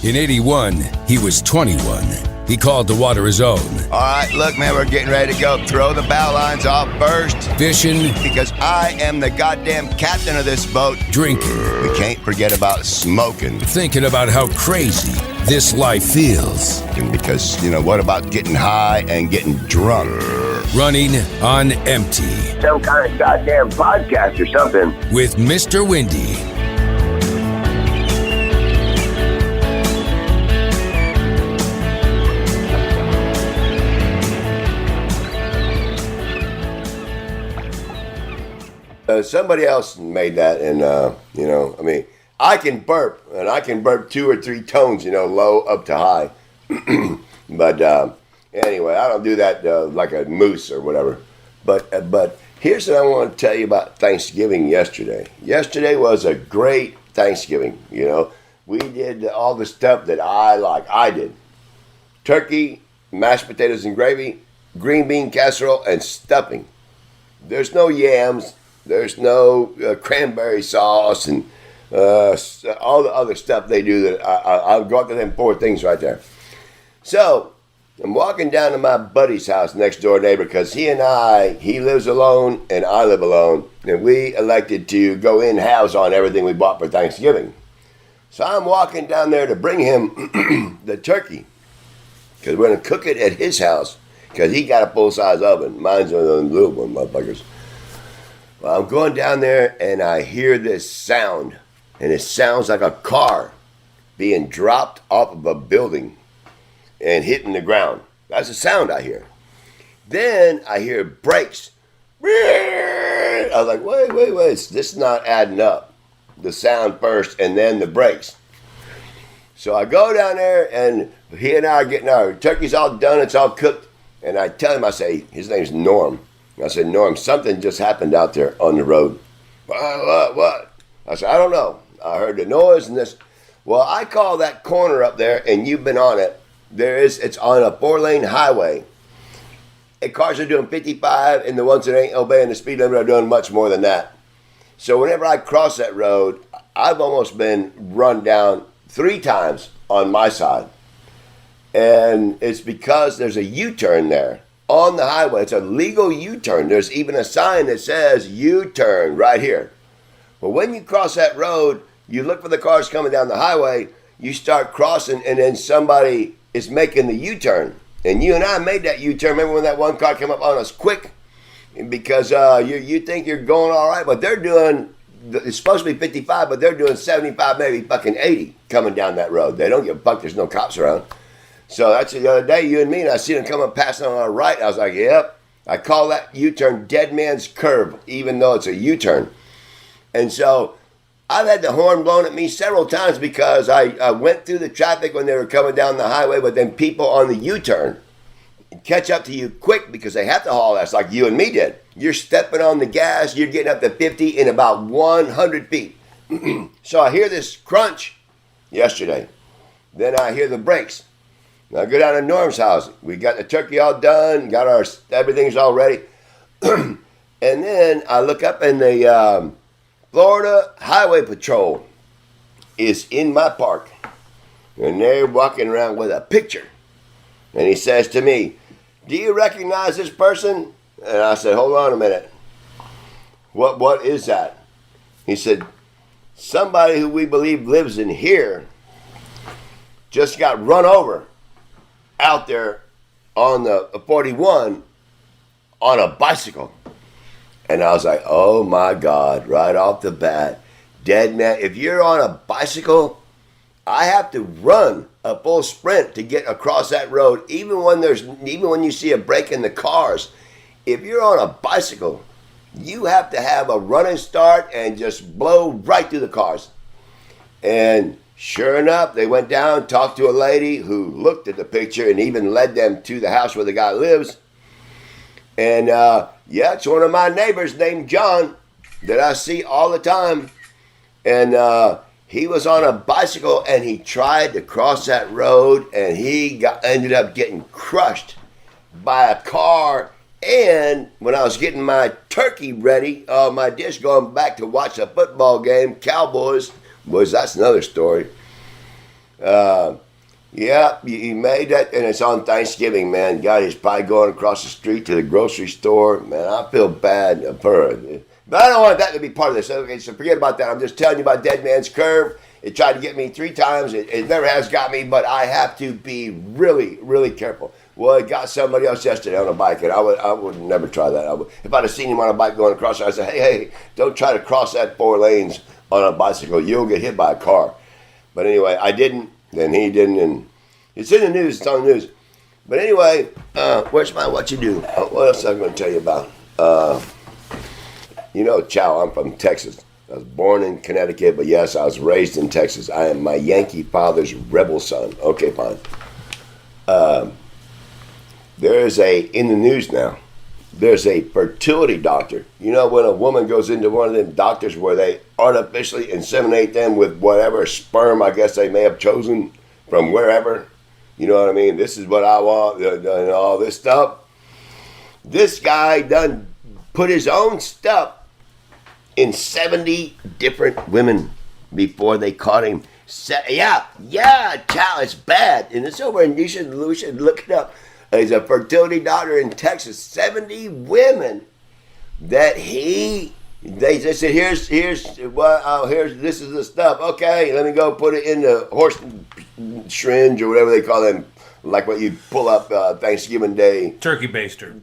In 81, he was 21. He called the water his own. All right, look, man, we're getting ready to go. Throw the bow lines off first. Fishing. Because I am the goddamn captain of this boat. Drinking. We can't forget about smoking. Thinking about how crazy this life feels. Because, what about getting high and getting drunk? Running on empty. Some kind of goddamn podcast or something. With Mr. Windy. Somebody else made that, and I can burp, and I can burp 2 or 3 tones, low up to high. But anyway, I don't do that like a moose or whatever. But here's what I want to tell you about Thanksgiving yesterday. Yesterday was a great Thanksgiving. We did all the stuff that I like. I did turkey, mashed potatoes and gravy, green bean casserole, and stuffing. There's no yams. There's no cranberry sauce and all the other stuff they do that I'll go up to them 4 things right there. So I'm walking down to my buddy's house, next door neighbor, because he lives alone and I live alone. And we elected to go in halves on everything we bought for Thanksgiving. So I'm walking down there to bring him the turkey because we're going to cook it at his house because he got a full-size oven. Mine's one of those little one motherfuckers. Well, I'm going down there and I hear this sound, and it sounds like a car being dropped off of a building and hitting the ground. That's the sound I hear. Then I hear brakes. I was like, wait, this is not adding up. The sound first and then the brakes. So I go down there and he and I are getting our turkey's all done, it's all cooked. And I tell him, I say, his name's Norm. I said, Norm, something just happened out there on the road. What? I said, I don't know. I heard the noise and this. Well, I call that corner up there, and you've been on it. It's on a 4-lane highway. And cars are doing 55, and the ones that ain't obeying the speed limit are doing much more than that. So whenever I cross that road, I've almost been run down 3 times on my side. And it's because there's a U-turn there. On the highway, it's a legal U-turn. There's even a sign that says U-turn right here. Well, when you cross that road, you look for the cars coming down the highway, you start crossing, and then somebody is making the U-turn. And you and I made that U-turn. Remember when that one car came up on us quick? Because you think you're going all right, but they're doing, it's supposed to be 55, but they're doing 75, maybe fucking 80 coming down that road. They don't give a fuck. There's no cops around. So that's the other day, you and me, and I seen him coming passing on our right. I was like, yep. I call that U-turn dead man's curve, even though it's a U-turn. And so I've had the horn blown at me several times because I went through the traffic when they were coming down the highway, but then people on the U-turn catch up to you quick because they have to haul ass like you and me did. You're stepping on the gas, you're getting up to 50 in about 100 feet. So I hear this crunch yesterday. Then I hear the brakes. I go down to Norm's house. We got the turkey all done, got our everything's all ready. And then I look up and the Florida Highway Patrol is in my park. And they're walking around with a picture. And he says to me, do you recognize this person? And I said, hold on a minute. What is that? He said, somebody who we believe lives in here just got run over out there on the 41 on a bicycle. And I was like, oh my God, right off the bat, dead man. If you're on a bicycle, I have to run a full sprint to get across that road, even when you see a break in the cars. If you're on a bicycle, you have to have a running start and just blow right through the cars. And sure enough, they went down, talked to a lady who looked at the picture and even led them to the house where the guy lives. And yeah, it's one of my neighbors named John that I see all the time. And he was on a bicycle and he tried to cross that road and he ended up getting crushed by a car. And when I was getting my turkey ready, my dish, going back to watch a football game, Cowboys, boys, that's another story. Yeah, you made that, and it's on Thanksgiving, man. God, he's probably going across the street to the grocery store. Man, I feel bad for her. But I don't want that to be part of this. Okay, so forget about that. I'm just telling you about Dead Man's Curve. It tried to get me 3 times. It never has got me, but I have to be really, really careful. Well, it got somebody else yesterday on a bike, and I would never try that. If I'd have seen him on a bike going across, I'd say, hey, don't try to cross that 4 lanes on a bicycle. You'll get hit by a car. But anyway, I didn't, and he didn't, and it's in the news. It's on the news. But anyway, where's my what you do? What else am I going to tell you about? Chow, I'm from Texas. I was born in Connecticut, but yes, I was raised in Texas. I am my Yankee father's rebel son. Okay, fine. In the news now, there's a fertility doctor. You know, when a woman goes into one of them doctors where they artificially inseminate them with whatever sperm I guess they may have chosen from wherever. You know what I mean? This is what I want, and all this stuff. This guy done put his own stuff in 70 different women before they caught him. Chow, it's bad. And it's over, and we should look it up. He's a fertility doctor in Texas. 70 women that they just said, here's this is the stuff. Okay, let me go put it in the horse syringe or whatever they call them, like what you pull up Thanksgiving Day. Turkey baster.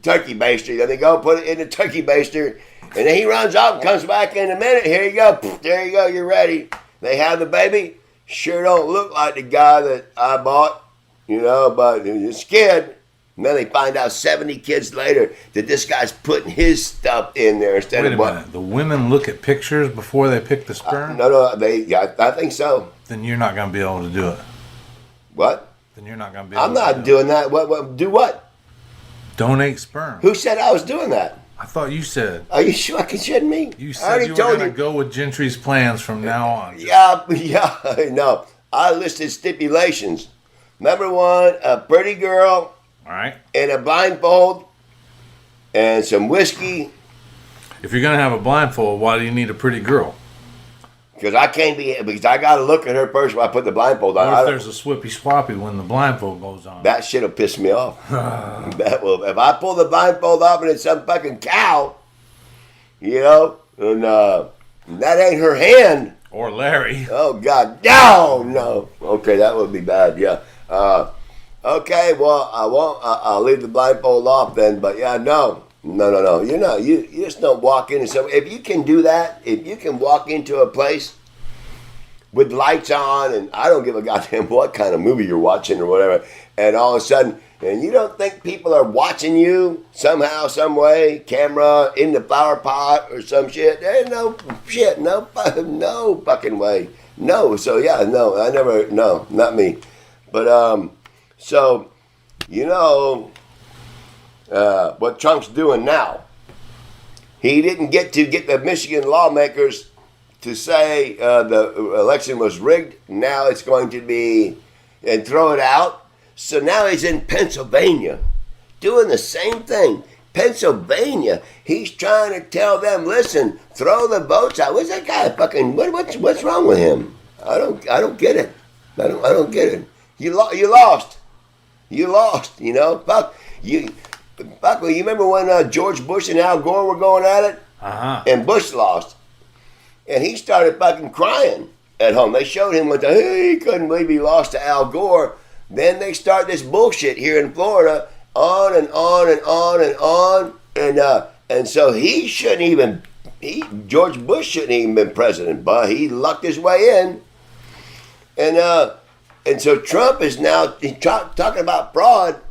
Let me go put it in the turkey baster. And then he runs off and comes back in a minute. Here you go. There you go. You're ready. They have the baby. Sure don't look like the guy that I bought, but it's kid. And then they find out 70 kids later that this guy's putting his stuff in there instead of what. Wait a minute. The women look at pictures before they pick the sperm? No. I think so. Then you're not going to be able to do it. What? Then you're not going to be able to do it. I'm not doing that. What? Do what? Donate sperm. Who said I was doing that? I thought you said. Are you sure? Kidding me? You said you were going to go with Gentry's plans from now on. Yeah, no. I listed stipulations. Number 1, a pretty girl. All right. And a blindfold. And some whiskey. If you're going to have a blindfold, why do you need a pretty girl? Because I got to look at her first when I put the blindfold on. What if there's a swippy swappy when the blindfold goes on? That shit'll piss me off. That will. If I pull the blindfold off and it's some fucking cow, and that ain't her hand. Or Larry. Oh, God. No. Okay, that would be bad, yeah. Okay, well, I won't. I'll leave the blindfold off then, but yeah, no. You just don't walk into somewhere. If you can do that, if you can walk into a place with lights on, and I don't give a goddamn what kind of movie you're watching or whatever, and all of a sudden, and you don't think people are watching you somehow, some way, camera in the flower pot or some shit, there's no fucking way. No, so yeah, no, not me. But, what Trump's doing now. He didn't get the Michigan lawmakers to say the election was rigged. Now it's going to be, and throw it out. So now he's in Pennsylvania doing the same thing. Pennsylvania, he's trying to tell them, listen, throw the votes out. What's that guy fucking, what's wrong with him? I don't get it. I don't get it. You lost. Fuck you. Fuck, you remember when George Bush and Al Gore were going at it? Uh-huh. And Bush lost. And he started fucking crying at home. They showed him he couldn't believe he lost to Al Gore. Then they start this bullshit here in Florida, on and on and on and on. And so George Bush shouldn't even been president, but he lucked his way in. And so Trump is now talking about fraud.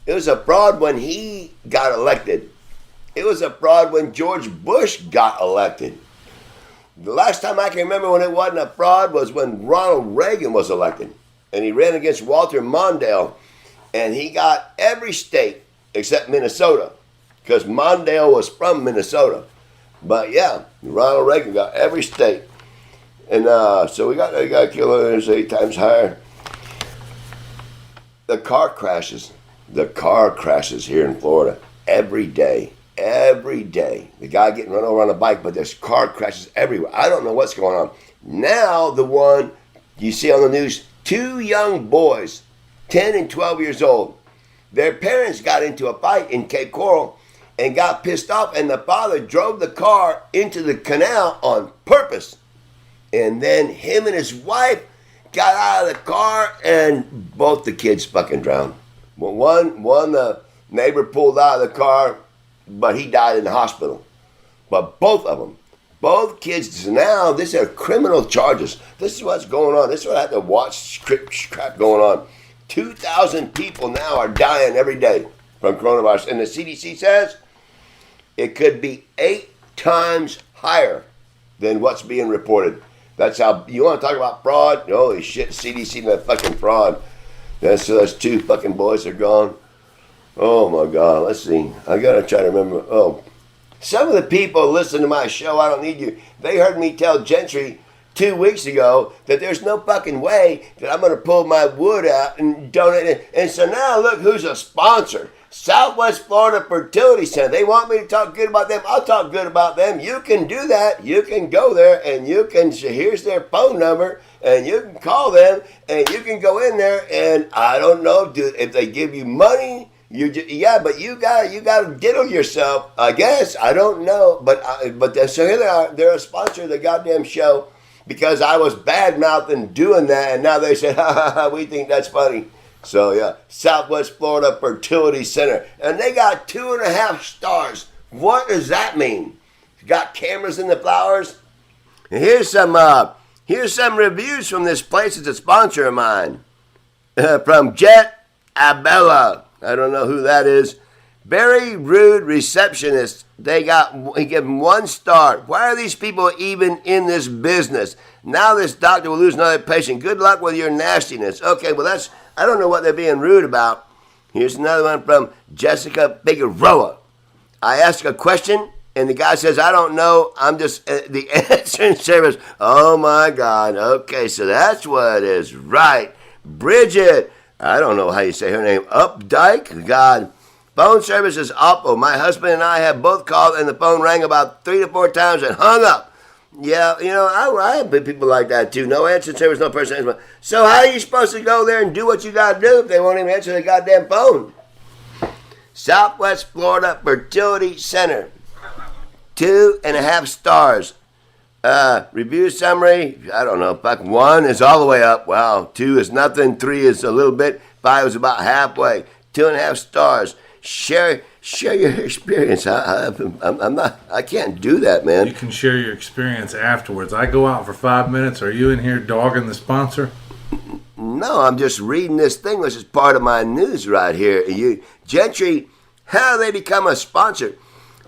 It was a fraud when he got elected. It was a fraud when George Bush got elected. The last time I can remember when it wasn't a fraud was when Ronald Reagan was elected. And he ran against Walter Mondale. And he got every state except Minnesota. Because Mondale was from Minnesota. But yeah, Ronald Reagan got every state. And so we got killers 8 times higher. The car crashes here in Florida every day. The guy getting run over on a bike, but there's car crashes everywhere. I don't know what's going on. Now the one you see on the news 2 young boys, 10 and 12 years old. Their parents got into a fight in Cape Coral and got pissed off, and the father drove the car into the canal on purpose. And then him and his wife got out of the car, and both the kids fucking drowned. Well, one the neighbor pulled out of the car, but he died in the hospital. But both of them, both kids, now this are criminal charges. This is what's going on. This is what I have to watch crap going on. 2,000 people now are dying every day from coronavirus. And the CDC says it could be 8 times higher than what's being reported. That's how, you want to talk about fraud? Holy shit, CDC and that fucking fraud. So those 2 fucking boys are gone. Oh my God, let's see. I got to try to remember. Oh, some of the people listen to my show, I Don't Need You, they heard me tell Gentry 2 weeks ago that there's no fucking way that I'm going to pull my wood out and donate it. And so now look who's a sponsor. Southwest Florida Fertility Center. They want me to talk good about them. I'll talk good about them. You can do that. You can go there and you can, here's their phone number, and you can call them and you can go in there, and I don't know if they give you money. But you got to diddle yourself, I guess. I don't know. So here they are. They're a sponsor of the goddamn show because I was bad-mouthing doing that, and now they said, ha, ha, ha, we think that's funny. So, yeah, Southwest Florida Fertility Center. And they got 2.5 stars. What does that mean? Got cameras in the flowers? And here's some reviews from this place. It's a sponsor of mine. From Jet Abella. I don't know who that is. Very rude receptionist. He gave him 1 star. Why are these people even in this business? Now this doctor will lose another patient. Good luck with your nastiness. Okay, well I don't know what they're being rude about. Here's another one from Jessica Figueroa. I ask a question, and the guy says, I don't know. I'm just the answering service. Oh, my God. Okay, so that's what it is. Right. Bridget. I don't know how you say her name. Updike? God. Phone service is awful. My husband and I have both called, and the phone rang about 3 to 4 times and hung up. Yeah, I have people like that too. No answer service, no person. So how are you supposed to go there and do what you got to do if they won't even answer the goddamn phone? Southwest Florida Fertility Center. 2.5 stars. Review summary, I don't know. 1 is all the way up. Wow. 2 is nothing. 3 is a little bit. 5 is about halfway. 2.5 stars. Share your experience. I can't do that, man. You can share your experience afterwards. I go out for 5 minutes. Are you in here dogging the sponsor? No, I'm just reading this thing, which is part of my news right here. Gentry, how they become a sponsor.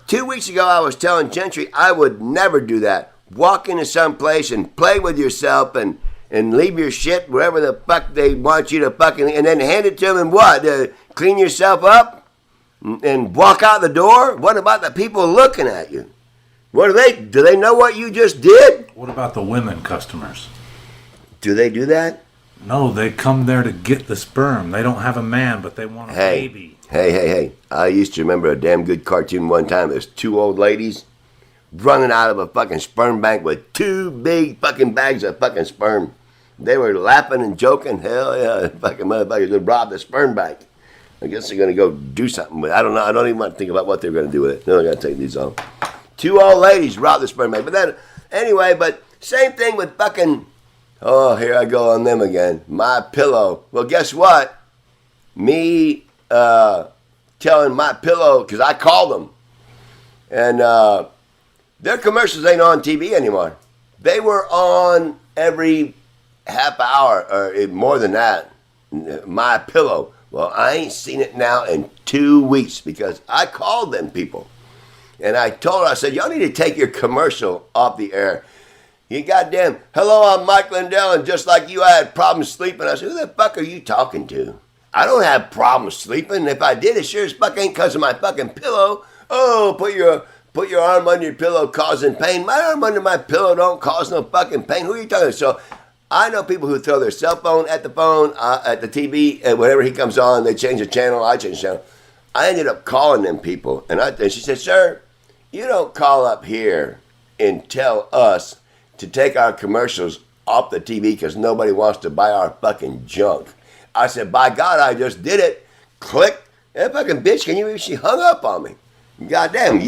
2 weeks ago, I was telling Gentry I would never do that. Walk into some place and play with yourself and leave your shit wherever the fuck they want you to fucking, and then hand it to them and what? Clean yourself up and walk out the door? What about the people looking at you? Do they know what you just did? What about the women customers? Do they do that? No, they come there to get the sperm. They don't have a man, but they want a baby. Hey. I used to remember a damn good cartoon one time. There's 2 old ladies running out of a fucking sperm bank with 2 big fucking bags of fucking sperm. They were laughing and joking. Hell yeah, fucking motherfuckers would rob the sperm bank. I guess they're going to go do something with it. I don't know. I don't even want to think about what they're going to do with it. No, I got to take these off. 2 old ladies robbed the sperm bank. But then, anyway, but same thing with fucking, oh, here I go on them again. My Pillow. Well, guess what? Me telling My Pillow, because I called them. And their commercials ain't on TV anymore. They were on every half hour or more than that. My Pillow. Well, I ain't seen it now in 2 weeks because I called them people. And I told her, I said, y'all need to take your commercial off the air. You goddamn, hello, I'm Mike Lindell, and just like you, I had problems sleeping. I said, who the fuck are you talking to? I don't have problems sleeping. If I did, it sure as fuck ain't because of my fucking pillow. Oh, put your arm under your pillow causing pain. My arm under my pillow don't cause no fucking pain. Who are you talking to? So I know people who throw their cell phone, at the TV, and whenever he comes on, they change the channel, I change the channel. I ended up calling them people, and she said, sir, you don't call up here and tell us to take our commercials off the TV because nobody wants to buy our fucking junk. I said, by God, I just did it. Click. That fucking bitch, can you believe she hung up on me? Goddamn,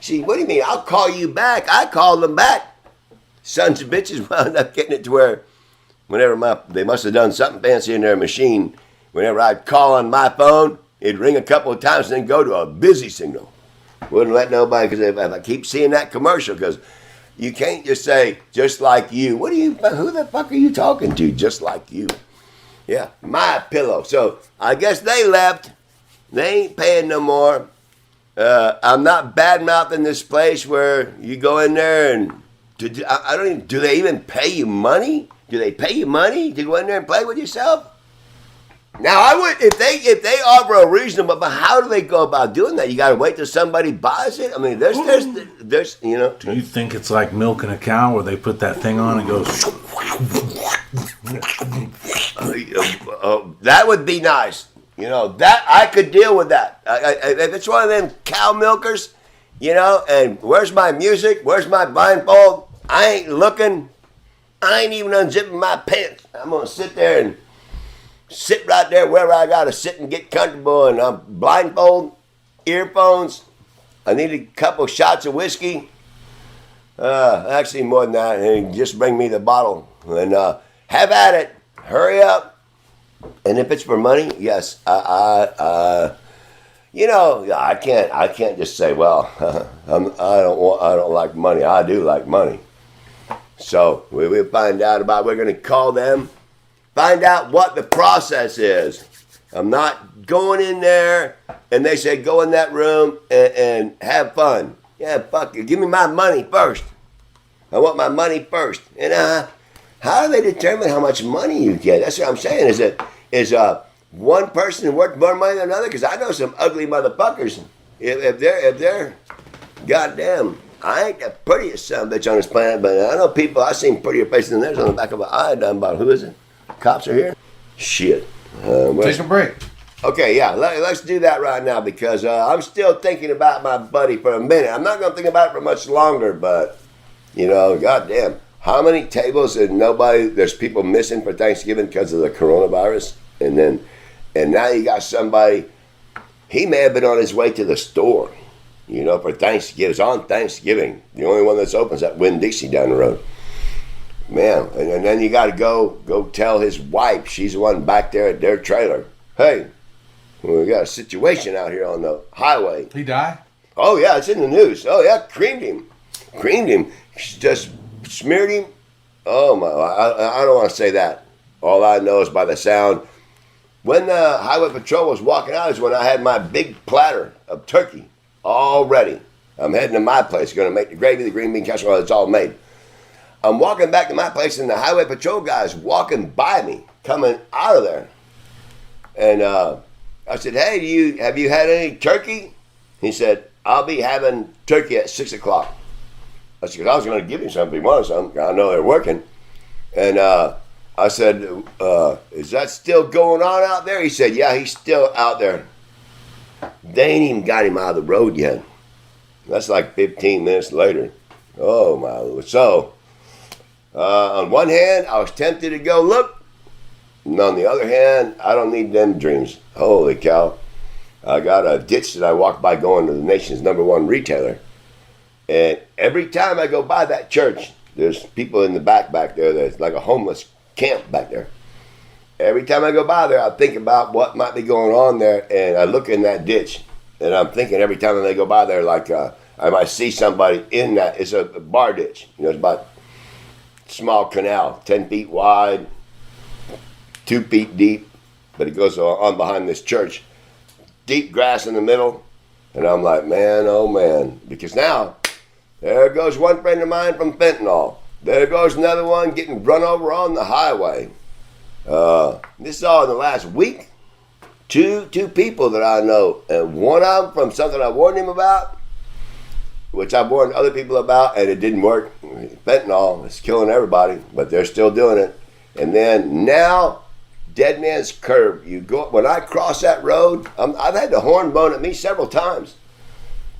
see, what do you mean? I'll call you back. I called them back. Sons of bitches wound up getting it to where whenever they must have done something fancy in their machine, whenever I'd call on my phone, it'd ring a couple of times and then go to a busy signal. Wouldn't let nobody, because if I keep seeing that commercial, because you can't just say, just like you. Who the fuck are you talking to? Just like you. Yeah, my pillow. So I guess they left. They ain't paying no more. I'm not bad-mouthing this place where you go in there and do they even pay you money? Do they pay you money to go in there and play with yourself? Now I would if they offer a reasonable, but how do they go about doing that? You got to wait till somebody buys it. I mean, there's Do you think it's like milking a cow where they put that thing on and goes? That would be nice. That I could deal with that. If it's one of them cow milkers, and where's my music? Where's my blindfold? I ain't looking. I ain't even unzipping my pants. I'm going to sit there and sit right there wherever I got to sit and get comfortable. And I'm blindfold, earphones. I need a couple shots of whiskey. Actually, more than that. And just bring me the bottle. And have at it. Hurry up. And if it's for money, yes, I can't just say, well, I don't like money. I do like money. So we'll find out we're going to call them, find out what the process is. I'm not going in there and they say go in that room and have fun. Yeah, fuck you. Give me my money first. I want my money first. And how do they determine how much money you get? That's what I'm saying. Is one person worth more money than another? Because I know some ugly motherfuckers. If they're goddamn, I ain't the prettiest son of a bitch on this planet, but I know people. I've seen prettier faces than theirs on the back of an eye. Done about who is it? Cops are here. Shit. Take a break. Okay, yeah, let's do that right now because I'm still thinking about my buddy for a minute. I'm not gonna think about it for much longer, but goddamn. How many tables and there's people missing for Thanksgiving because of the coronavirus? And now you got somebody, he may have been on his way to the store, for Thanksgiving. It's on Thanksgiving. The only one that's open is that Winn-Dixie down the road. Man, and then you got to go tell his wife, she's the one back there at their trailer. Hey, we got a situation out here on the highway. He died? Oh, yeah, it's in the news. Oh, yeah, creamed him. Just smeared him. Oh my! I don't want to say that. All I know is by the sound. When the highway patrol was walking out is when I had my big platter of turkey all ready. I'm heading to my place. Going to make the gravy, the green bean casserole. It's all made. I'm walking back to my place, and the highway patrol guy's walking by me, coming out of there. And I said, "Hey, have you had any turkey?" He said, "I'll be having turkey at 6:00." I said, I was going to give you something if you wanted something. I know they're working. And I said, is that still going on out there? He said, yeah, he's still out there. They ain't even got him out of the road yet. That's like 15 minutes later. Oh, my Lord. So, on one hand, I was tempted to go look. And on the other hand, I don't need them dreams. Holy cow. I got a ditch that I walk by going to the nation's #1 retailer. And every time I go by that church, there's people in the back there. There's like a homeless camp back there. Every time I go by there, I think about what might be going on there, and I look in that ditch. And I'm thinking every time I go by there, like I might see somebody in that. It's a bar ditch. It's about a small canal, 10 feet wide, 2 feet deep, but it goes on behind this church. Deep grass in the middle. And I'm like, man, oh man. Because now, there goes one friend of mine from fentanyl. There goes another one getting run over on the highway. This is all in the last week. Two people that I know. And one of them from something I warned him about, which I warned other people about, and it didn't work. Fentanyl is killing everybody, but they're still doing it. And then now, Dead Man's Curve. When I cross that road, I've had the horn blown at me several times.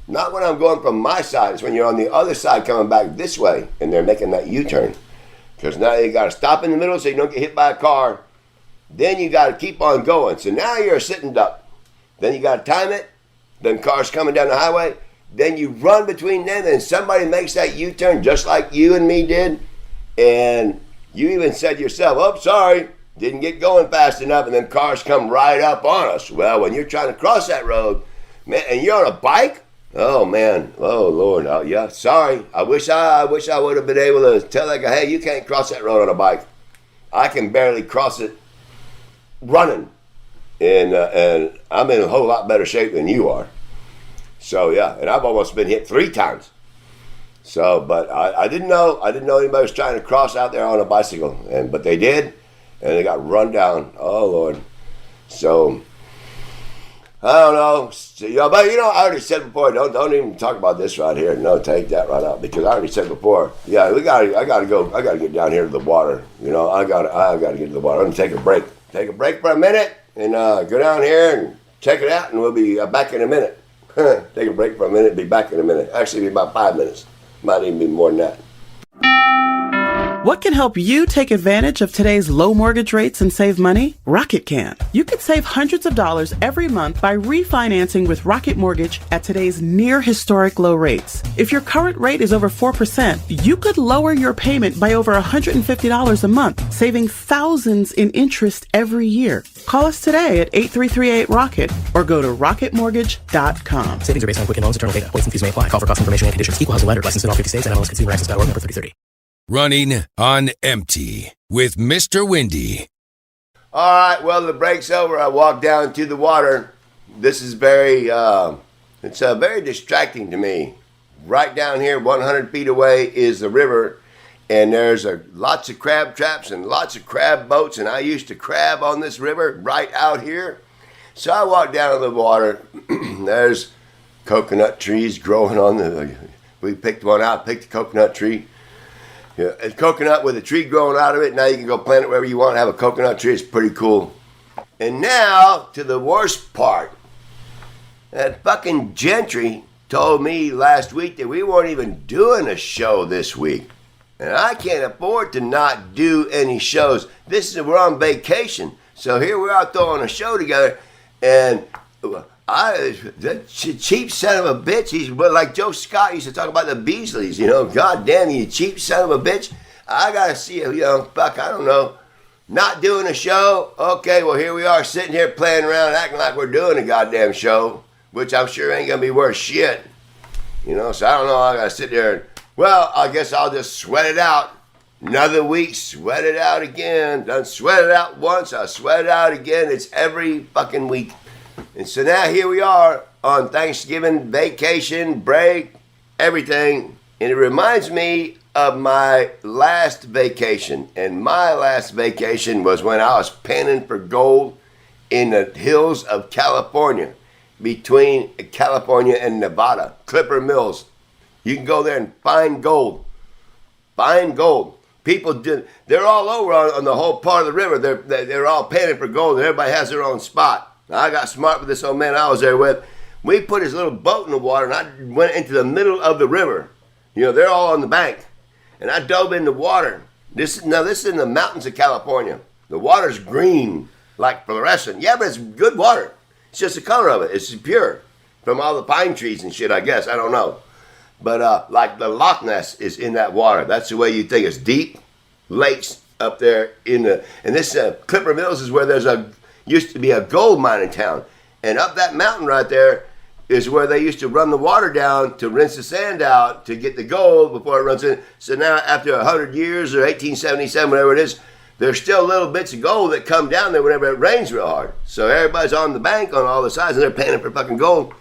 Not when I'm going from my side. It's when you're on the other side coming back this way and they're making that U-turn. Because now you got to stop in the middle so you don't get hit by a car. Then you got to keep on going. So now you're a sitting duck. Then you got to time it. Then cars coming down the highway. Then you run between them and somebody makes that U-turn just like you and me did. And you even said yourself, oh, sorry, didn't get going fast enough. And then cars come right up on us. Well, when you're trying to cross that road, man, and you're on a bike, oh, man, oh, Lord, oh, yeah, sorry. I wish I would have been able to tell that guy, hey, you can't cross that road on a bike. I can barely cross it running. And I'm in a whole lot better shape than you are. So, yeah, and I've almost been hit 3 times. So, but I didn't know anybody was trying to cross out there on a bicycle. But they did, and they got run down. Oh, Lord. So, I don't know. So, but, I already said before, don't even talk about this right here. No, take that right out. Because I already said before, yeah, I gotta get down here to the water. I gotta get to the water. I'm gonna take a break. Take a break for a minute and go down here and check it out, and we'll be back in a minute. Take a break for a minute, be back in a minute. Actually, be about 5 minutes. Might even be more than that. What can help you take advantage of today's low mortgage rates and save money? Rocket can. You could save hundreds of dollars every month by refinancing with Rocket Mortgage at today's near historic low rates. If your current rate is over 4%, you could lower your payment by over $150 a month, saving thousands in interest every year. Call us today at 8338-ROCKET or go to rocketmortgage.com. Savings are based on Quicken Loans, internal data. Points and fees may apply. Call for cost information and conditions. Equal housing lender. Licensed in all 50 states and MLSConsumerAccess.org number 3030. Running on empty with Mr. Windy. All right, well, the break's over. I walked down to the water. This is very distracting to me. Right down here, 100 feet away, is the river, and there's lots of crab traps and lots of crab boats, and I used to crab on this river right out here. So I walked down to the water. There's coconut trees growing on we picked one out, picked a coconut tree. Yeah, a coconut with a tree growing out of it. Now you can go plant it wherever you want, have a coconut tree. It's pretty cool. And now to the worst part. That fucking Gentry told me last week that we weren't even doing a show this week. And I can't afford to not do any shows. We're on vacation. So here we are throwing a show together. And that cheap son of a bitch, he's like Joe Scott used to talk about the Beasleys, God damn you cheap son of a bitch. I gotta see I don't know, not doing a show. Okay, well here we are sitting here playing around acting like we're doing a goddamn show, which I'm sure ain't gonna be worth shit. So I don't know, I gotta sit there and, well, I guess I'll just sweat it out. Another week, sweat it out again. Done sweat it out once, I'll sweat it out again. It's every fucking week. And so now here we are on Thanksgiving, vacation, break, everything. And it reminds me of my last vacation. And my last vacation was when I was panning for gold in the hills of California, between California and Nevada, Clipper Mills. You can go there and find gold. Find gold. They're all over on the whole part of the river. They're all panning for gold, and everybody has their own spot. Now, I got smart with this old man I was there with. We put his little boat in the water, and I went into the middle of the river. They're all on the bank. And I dove in the water. This is in the mountains of California. The water's green, like fluorescent. Yeah, but it's good water. It's just the color of it. It's pure. From all the pine trees and shit, I guess. I don't know. But like the Loch Ness is in that water. That's the way you think. It's deep lakes up there and this Clipper Mills is where used to be a gold mining town. And up that mountain right there is where they used to run the water down to rinse the sand out to get the gold before it runs in. So now after 100 years or 1877, whatever it is, there's still little bits of gold that come down there whenever it rains real hard. So everybody's on the bank on all the sides and they're paying for fucking gold.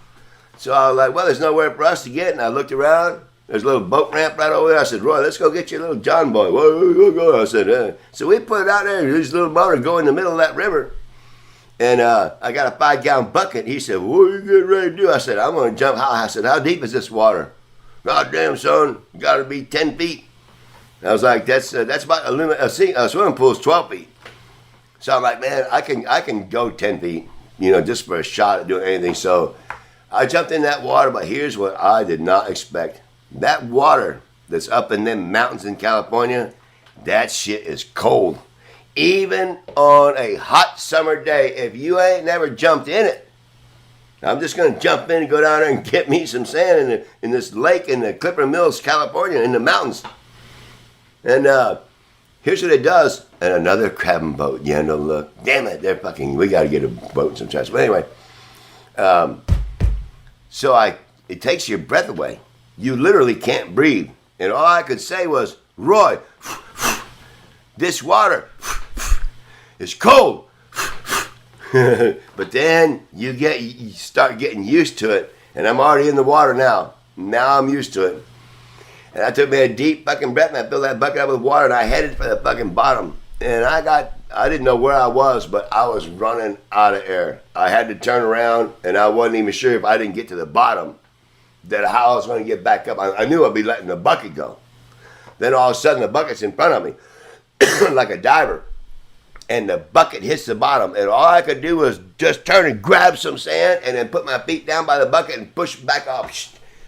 So I was like, well, there's nowhere for us to get. And I looked around. There's a little boat ramp right over there. I said, Roy, let's go get your little John boy. Whoa, go. I said, So we put it out there. This little motor go in the middle of that river. And I got a 5-gallon bucket. He said, what are you getting ready to do? I said, I'm going to jump high. I said, how deep is this water? God damn, son, got to be 10 feet. I was like, that's about a limit. A swimming pool's 12 feet. So I'm like, man, I can go 10 feet, just for a shot at doing anything. So I jumped in that water, but here's what I did not expect. That water that's up in them mountains in California that shit is cold. Even on a hot summer day, if you ain't never jumped in it, I'm just going to jump in and go down there and get me some sand in this lake in the Clipper Mills, California, in the mountains. And here's what it does. And another crabbing boat. Yeah, no, look. Damn it, we got to get a boat sometimes. But anyway, it takes your breath away. You literally can't breathe. And all I could say was, Roy, this water is cold. But then you start getting used to it. And I'm already in the water now. Now I'm used to it. And I took me a deep fucking breath and I filled that bucket up with water and I headed for the fucking bottom. And I didn't know where I was, but I was running out of air. I had to turn around and I wasn't even sure if I didn't get to the bottom that how I was going to get back up. I knew I'd be letting the bucket go. Then all of a sudden the bucket's in front of me like a diver. And the bucket hits the bottom. And all I could do was just turn and grab some sand and then put my feet down by the bucket and push back up.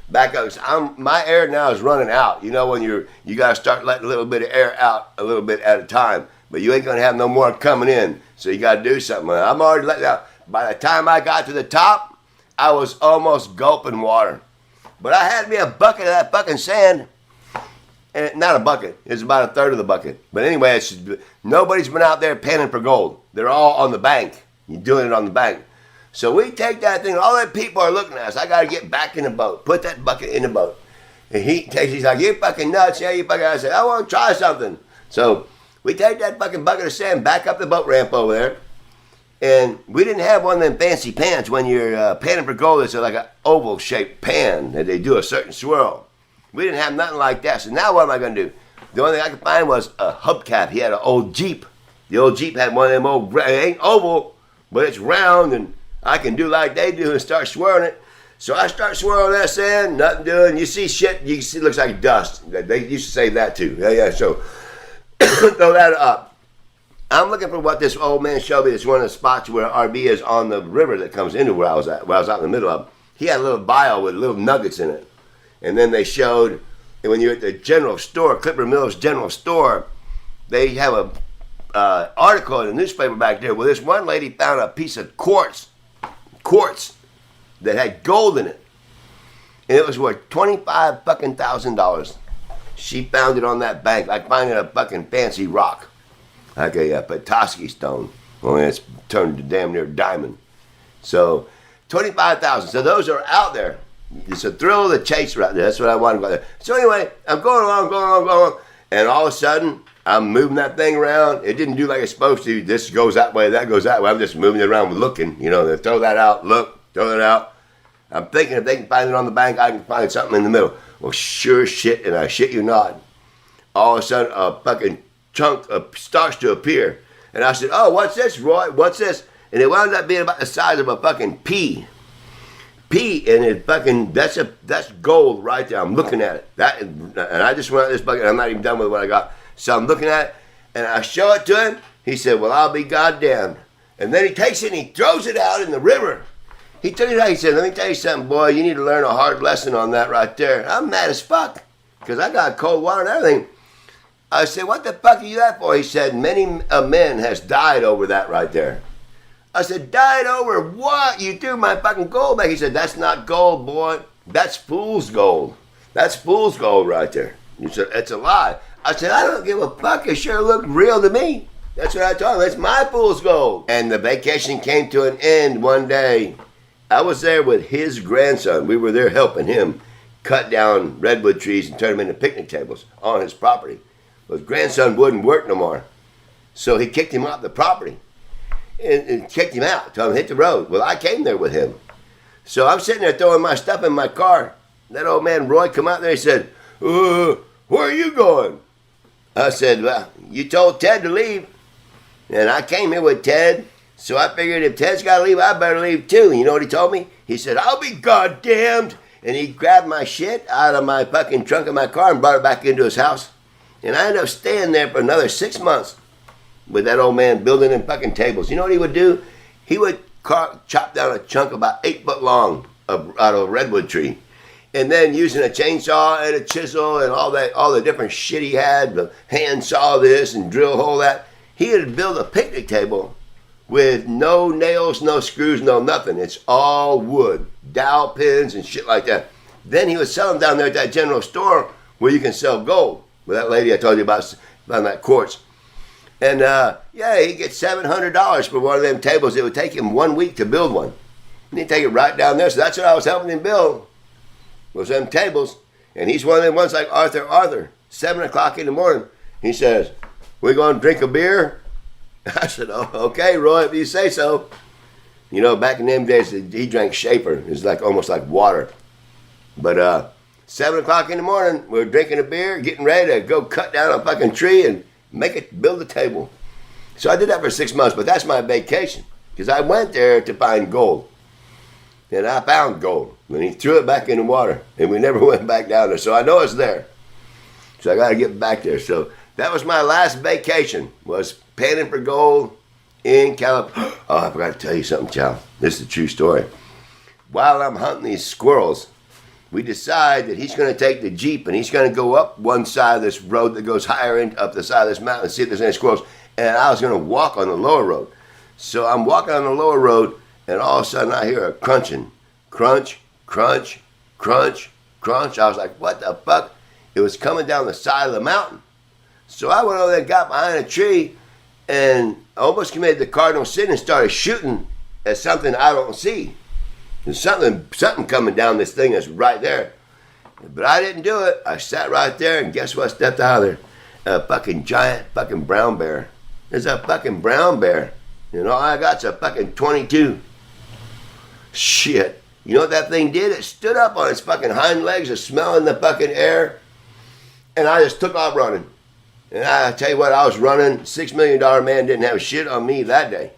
Back up. My air now is running out. You know when you got to start letting a little bit of air out a little bit at a time. But you ain't going to have no more coming in. So you got to do something. I'm already letting out. By the time I got to the top, I was almost gulping water. But I had me a bucket of that fucking sand. And not a bucket. It's about a third of the bucket. But anyway, nobody's been out there panning for gold. They're all on the bank. You're doing it on the bank. So we take that thing. All that people are looking at us. I got to get back in the boat. Put that bucket in the boat. And he's like, you fucking nuts. Yeah, you fucking. I said, I want to try something. So we take that fucking bucket of sand back up the boat ramp over there. And we didn't have one of them fancy pans when you're panning for gold. It's like an oval-shaped pan that they do a certain swirl. We didn't have nothing like that. So now what am I going to do? The only thing I could find was a hubcap. He had an old Jeep. The old Jeep had one of them old, it ain't oval, but it's round, and I can do like they do and start swirling it. So I start swirling that sand, nothing doing. You see shit, you see it looks like dust. They used to say that too. Yeah, so throw that up. I'm looking for what this old man showed me. It's one of the spots where RB is on the river that comes into where I was at, where I was out in the middle of. He had a little vial with little nuggets in it. And then they showed, when you're at the general store, Clipper Mills General Store, they have a article in the newspaper back there where this one lady found a piece of quartz that had gold in it. And it was worth $25,000. She found it on that bank, like finding a fucking fancy rock, like a Petoskey stone. Only it's turned to damn near diamond. So, $25,000. So those are out there. It's a thrill of the chase right there. That's what I wanted to go there. So anyway, I'm going along. And all of a sudden, I'm moving that thing around. It didn't do like it's supposed to. This goes that way, that goes that way. I'm just moving it around looking. You know, they throw that out, look, throw that out. I'm thinking if they can find it on the bank, I can find something in the middle. Well, sure shit, and I shit you not. All of a sudden, a fucking chunk starts to appear. And I said, oh, what's this, Roy? What's this? And it wound up being about the size of a fucking pea. And it fucking, that's gold right there. I'm looking at it. And I just went out this bucket, and I'm not even done with what I got. So I'm looking at it, and I show it to him. He said, well, I'll be goddamned. And then he takes it and he throws it out in the river. He took it out. He said, let me tell you something, boy. You need to learn a hard lesson on that right there. I'm mad as fuck because I got cold water and everything. I said, what the fuck are you that for? He said, many a man has died over that right there. I said, died over what? You threw my fucking gold back. He said, that's not gold, boy. That's fool's gold. That's fool's gold right there. He said, it's a lie. I said, I don't give a fuck. It sure looked real to me. That's what I told him. That's my fool's gold. And the vacation came to an end one day. I was there with his grandson. We were there helping him cut down redwood trees and turn them into picnic tables on his property. But his grandson wouldn't work no more. So he kicked him off the property. And kicked him out, told him hit the road. Well, I came there with him. So I'm sitting there throwing my stuff in my car. That old man, Roy, come out there. He said, where are you going? I said, well, you told Ted to leave. And I came here with Ted. So I figured if Ted's got to leave, I better leave too. You know what he told me? He said, I'll be goddamned. And he grabbed my shit out of my fucking trunk of my car and brought it back into his house. And I ended up staying there for another 6 months. With that old man building them fucking tables. You know what he would do? He would chop down a chunk about 8 foot long out of a redwood tree. And then using a chainsaw and a chisel and all the different shit he had, the hand saw this and drill hole that. He had built a picnic table with no nails, no screws, no nothing. It's all wood, dowel pins and shit like that. Then he was selling down there at that general store where you can sell gold. With that lady I told you about that quartz. And he gets $700 for one of them tables. It would take him 1 week to build one. And he'd take it right down there. So that's what I was helping him build, was them tables. And he's one of them ones like Arthur, 7 o'clock in the morning. He says, "We going to drink a beer?" I said, "Oh, okay, Roy, if you say so." You know, back in them days, he drank Schaefer. It was like almost like water. But 7 o'clock in the morning, we're drinking a beer, getting ready to go cut down a fucking tree and build a table. So I did that for 6 months, but that's my vacation. Because I went there to find gold. And I found gold. And he threw it back in the water. And we never went back down there. So I know it's there. So I got to get back there. So that was my last vacation, was panning for gold in California. Oh, I forgot to tell you something, Chow. This is a true story. While I'm hunting these squirrels, we decide that he's going to take the Jeep and he's going to go up one side of this road that goes higher up the side of this mountain and see if there's any squirrels. And I was going to walk on the lower road. So I'm walking on the lower road and all of a sudden I hear a crunching. Crunch, crunch, crunch, crunch. I was like, what the fuck? It was coming down the side of the mountain. So I went over there and got behind a tree and almost committed the cardinal sin and started shooting at something I don't see. There's something coming down this thing that's right there. But I didn't do it. I sat right there, and guess what stepped out of there? A fucking giant fucking brown bear. There's a fucking brown bear. And all I got's a fucking 22. Shit. You know what that thing did? It stood up on its fucking hind legs, was smelling the fucking air, and I just took off running. And I tell you what, I was running. $6 million man didn't have shit on me that day.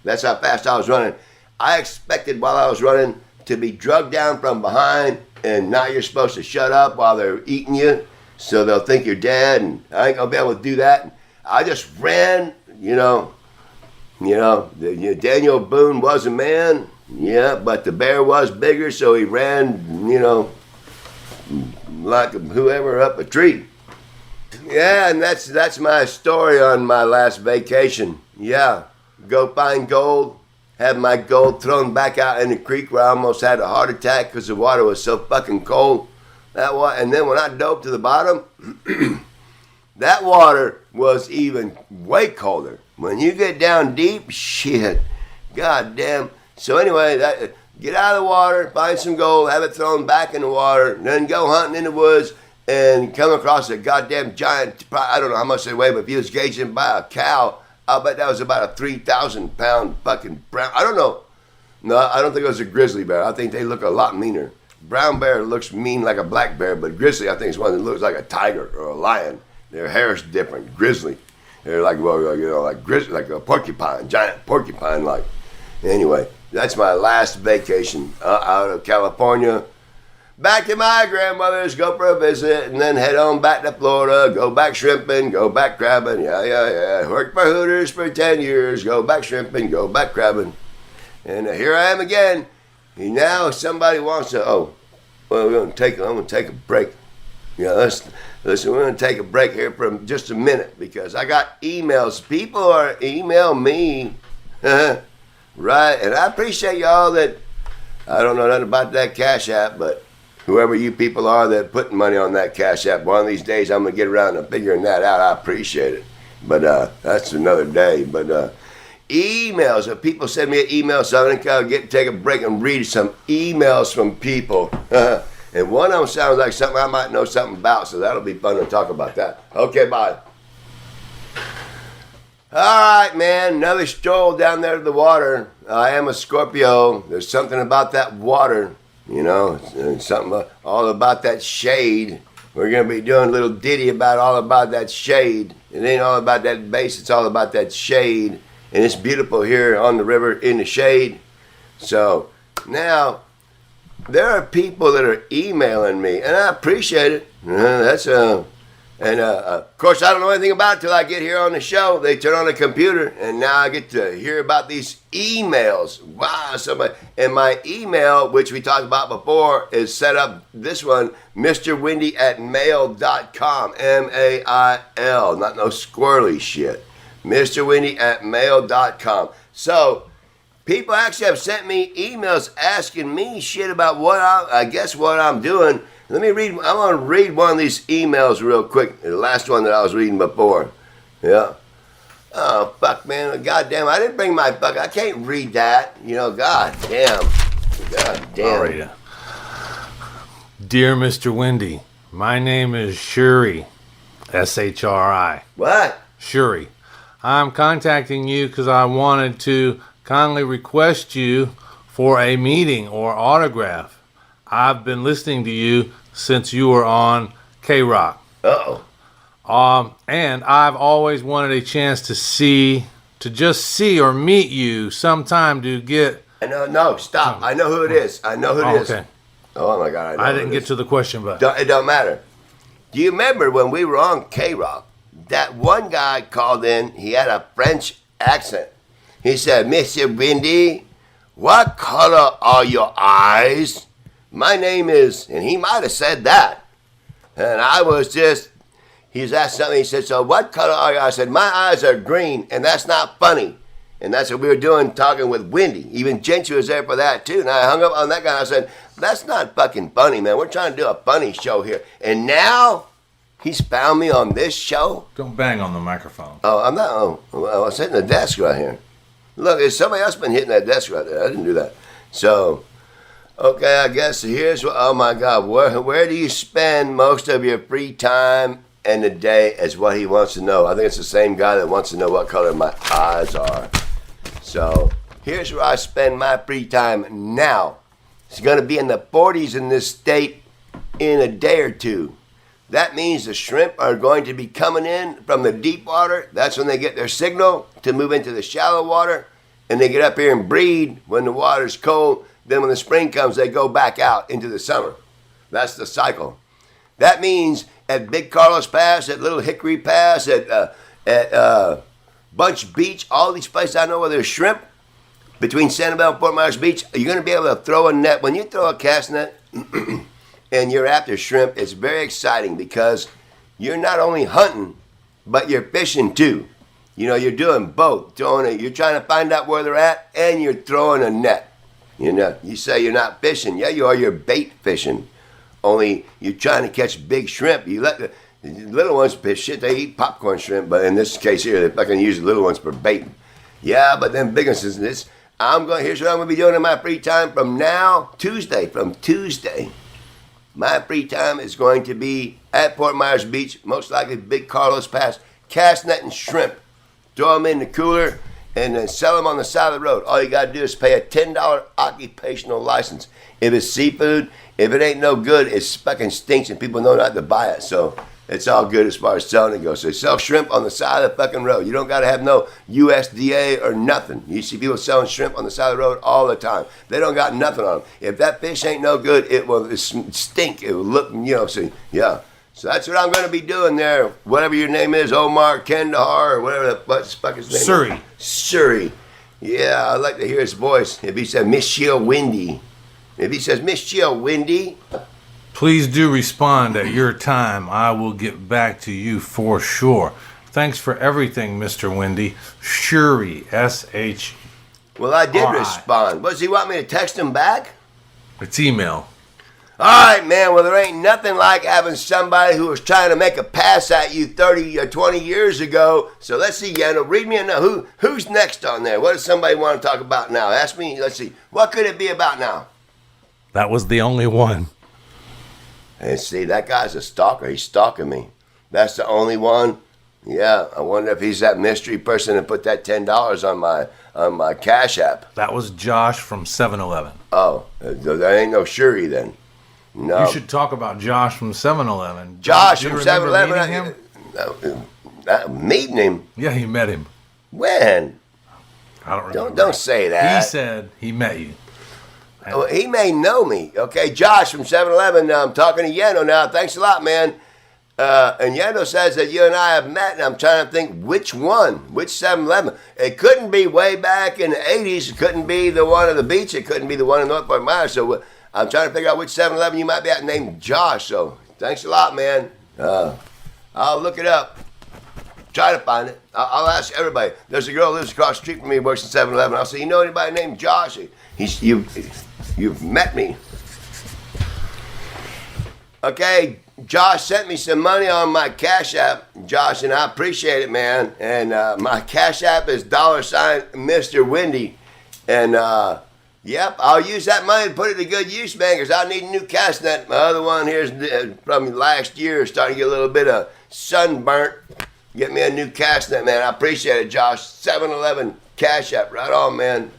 That's how fast I was running. I expected while I was running to be drugged down from behind, and now you're supposed to shut up while they're eating you, so they'll think you're dead, and I ain't gonna be able to do that. I just ran, Daniel Boone was a man, yeah, but the bear was bigger, so he ran, like whoever up a tree. Yeah, and that's my story on my last vacation. Yeah, go find gold. Had my gold thrown back out in the creek where I almost had a heart attack because the water was so fucking cold. And then when I dove to the bottom, that water was even way colder. When you get down deep, shit, goddamn. So anyway, get out of the water, find some gold, have it thrown back in the water, and then go hunting in the woods and come across a goddamn giant, I don't know how much they weigh, but if you was gauging by a cow, I'll bet that was about a 3,000 pound fucking brown. I don't know. No, I don't think it was a grizzly bear. I think they look a lot meaner. Brown bear looks mean like a black bear, but grizzly I think is one that looks like a tiger or a lion. Their hair is different. Grizzly. They're like, like grizzly, like a porcupine, giant porcupine like. Anyway, that's my last vacation out of California. Back to my grandmother's, go for a visit, and then head on back to Florida, go back shrimping, go back crabbing, yeah. Worked for Hooters for 10 years, go back shrimping, go back crabbing. And here I am again. And now somebody wants to, I'm going to take a break. Yeah, listen, we're going to take a break here for just a minute because I got emails. People are emailing me, right? And I appreciate y'all that, I don't know nothing about that Cash App, but whoever you people are that putting money on that Cash App, one of these days I'm going to get around to figuring that out. I appreciate it. But that's another day. But emails, if people send me an email, so I'm going to take a break and read some emails from people. And one of them sounds like something I might know something about, so that'll be fun to talk about that. Okay, bye. All right, man, another stroll down there to the water. I am a Scorpio. There's something about that water. Something all about that shade. We're going to be doing a little ditty all about that shade. It ain't all about that bass, it's all about that shade. And it's beautiful here on the river in the shade. So now, there are people that are emailing me, and I appreciate it. And, of course, I don't know anything about it till I get here on the show. They turn on the computer, and now I get to hear about these emails. Wow, somebody. And my email, which we talked about before, is set up, this one, MrWindy@mail.com. M-A-I-L, not no squirrely shit. MrWindy@mail.com. So, people actually have sent me emails asking me shit about what what I'm doing. Let me read. I'm going to read one of these emails real quick. The last one that I was reading before. Yeah. Oh, fuck, man. Goddamn. I didn't bring my fuck. I can't read that. Goddamn. Goddamn. I'll read it. Dear Mr. Windy, my name is Shuri. S-H-R-I. What? Shuri. I'm contacting you because I wanted to kindly request you for a meeting or autograph. I've been listening to you since you were on K-Rock. Uh-oh. And I've always wanted a chance to just see or meet you sometime to get... No, stop. I know who it is. Okay. Oh, my God. I didn't get to the question, but... It don't matter. Do you remember when we were on K-Rock, that one guy called in, he had a French accent. He said, Mr. Windy, what color are your eyes? My name is, and he might have said that. And I was just, he was asked something, he said, so what color are you? I said, my eyes are green, and that's not funny. And that's what we were doing, talking with Windy. Even Gentry was there for that, too. And I hung up on that guy, and I said, that's not fucking funny, man. We're trying to do a funny show here. And now, he's found me on this show. Don't bang on the microphone. Oh, I'm not, I was hitting the desk right here. Look, there's somebody else been hitting that desk right there. I didn't do that. So... okay, I guess here's what, oh my God, where do you spend most of your free time in the day is what he wants to know. I think it's the same guy that wants to know what color my eyes are. So, here's where I spend my free time now. It's going to be in the 40s in this state in a day or two. That means the shrimp are going to be coming in from the deep water. That's when they get their signal to move into the shallow water. And they get up here and breed when the water's cold. Then when the spring comes, they go back out into the summer. That's the cycle. That means at Big Carlos Pass, at Little Hickory Pass, at Bunch Beach, all these places I know where there's shrimp, between Sanibel and Fort Myers Beach, you're going to be able to throw a net. When you throw a cast net and you're after shrimp, it's very exciting because you're not only hunting, but you're fishing too. You're doing both. You're trying to find out where they're at, and you're throwing a net. You say you're not fishing. Yeah, you are. You're bait fishing. Only you're trying to catch big shrimp. You let the little ones fish shit. They eat popcorn shrimp, but in this case here, they fucking use the little ones for bait. Yeah, but then big ones is this. Here's what I'm going to be doing in my free time from now, Tuesday. My free time is going to be at Fort Myers Beach, most likely Big Carlos Pass, cast net and shrimp. Throw them in the cooler and then sell them on the side of the road. All you got to do is pay a $10 occupational license. If it's seafood, if it ain't no good, it fucking stinks and people know not to buy it. So it's all good as far as selling it goes. So sell shrimp on the side of the fucking road. You don't got to have no USDA or nothing. You see people selling shrimp on the side of the road all the time. They don't got nothing on them. If that fish ain't no good, it will stink. It will look, so yeah. So that's what I'm going to be doing there. Whatever your name is, Omar, Kandahar, or whatever the fuck his name is. Suri. Yeah, I'd like to hear his voice. If he said, Miss Chill Windy. If he says, Miss Chill Windy. Please do respond at your time. I will get back to you for sure. Thanks for everything, Mr. Windy. Shuri, S-H. Well, I did respond. What, does he want me to text him back? It's email. All right, man. Well, there ain't nothing like having somebody who was trying to make a pass at you 30 or 20 years ago. So let's see, Yano. Read me a note. Who's next on there? What does somebody want to talk about now? Ask me. Let's see. What could it be about now? That was the only one. And see, that guy's a stalker. He's stalking me. That's the only one. Yeah, I wonder if he's that mystery person that put that $10 on my Cash App. That was Josh from 7-Eleven. Oh, there ain't no Shuri then. No. You should talk about Josh from 7-Eleven. Josh from 7-Eleven. Meeting him? Yeah, he met him. When? I don't remember. Don't say that. He said he met you. Well, he may know me. Okay, Josh from 7-Eleven. I'm talking to Yano now. Thanks a lot, man. And Yendo says that you and I have met, and I'm trying to think which 7-Eleven. It couldn't be way back in the 80s. It couldn't be the one at the beach. It couldn't be the one in North Fort Myers. So I'm trying to figure out which 7-Eleven you might be at named Josh. So thanks a lot, man. I'll look it up. Try to find it. I'll ask everybody. There's a girl who lives across the street from me, works in 7-Eleven. I'll say, you know anybody named Josh? You've met me. Okay, Josh sent me some money on my Cash App, Josh, and I appreciate it, man. And my Cash App is $sign Mr. Windy. And yep, I'll use that money to put it to good use, man, because I need a new cast net. My other one here is from last year, starting to get a little bit of sunburnt. Get me a new cast net, man. I appreciate it, Josh. 7-Eleven Cash App. Right on, man.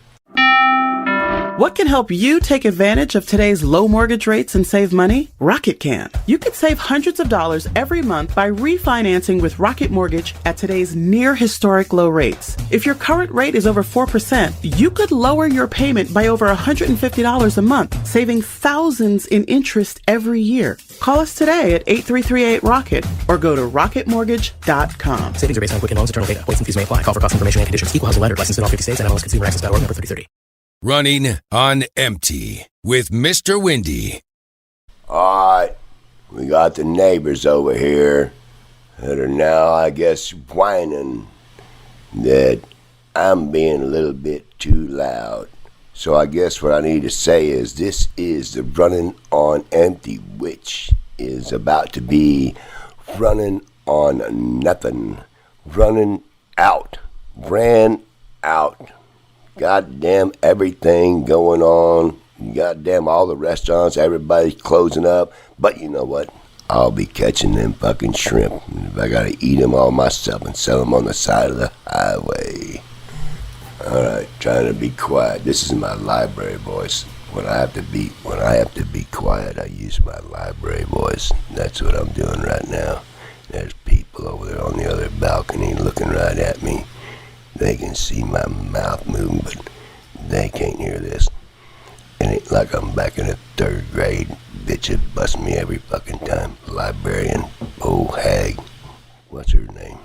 What can help you take advantage of today's low mortgage rates and save money? Rocket can. You could save hundreds of dollars every month by refinancing with Rocket Mortgage at today's near historic low rates. If your current rate is over 4%, you could lower your payment by over $150 a month, saving thousands in interest every year. Call us today at 8338-ROCKET or go to rocketmortgage.com. Savings are based on Quicken Loans, internal data. Points and fees may apply. Call for cost information and conditions. Equal housing letter. Licensed in all 50 states and NMLSConsumerAccess.org number 3030. Running on empty with Mr. Windy. All right, we got the neighbors over here that are now, I guess, whining that I'm being a little bit too loud. So I guess what I need to say is this is the running on empty, which is about to be running on nothing, running out, ran out. Goddamn everything going on. Goddamn all the restaurants, everybody's closing up. But you know what? I'll be catching them fucking shrimp. If I gotta eat them all myself and sell them on the side of the highway. Alright, trying to be quiet. This is my library voice. When I have to be quiet, I use my library voice. That's what I'm doing right now. There's people over there on the other balcony looking right at me. They can see my mouth moving, but they can't hear this. It ain't like I'm back in the 3rd grade. Bitches bust me every fucking time. Librarian, old hag. What's her name?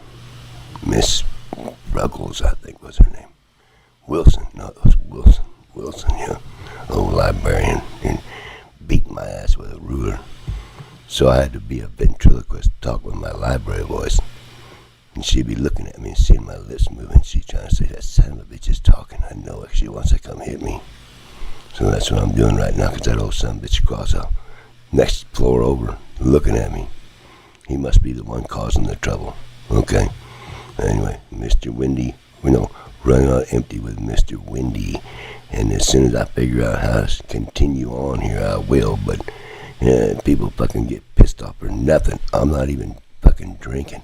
Miss Ruggles, I think was her name. Wilson, no, it was Wilson. Wilson, yeah. Old librarian. And beat my ass with a ruler. So I had to be a ventriloquist, talk with my library voice. And she'd be looking at me and seeing my lips moving. She's trying to say, that son of a bitch is talking. I know it. She wants to come hit me. So that's what I'm doing right now, because that old son of a bitch across the next floor over looking at me. He must be the one causing the trouble. Okay? Anyway, Mr. Windy, running on empty with Mr. Windy. And as soon as I figure out how to continue on here, I will. But people fucking get pissed off for nothing. I'm not even fucking drinking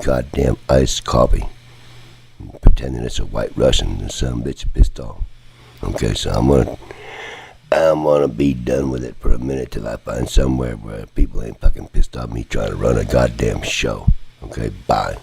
goddamn iced coffee, pretending it's a White Russian and some bitch pissed off. Okay, so I'm gonna be done with it for a minute till I find somewhere where people ain't fucking pissed off me trying to run a goddamn show. Okay, bye.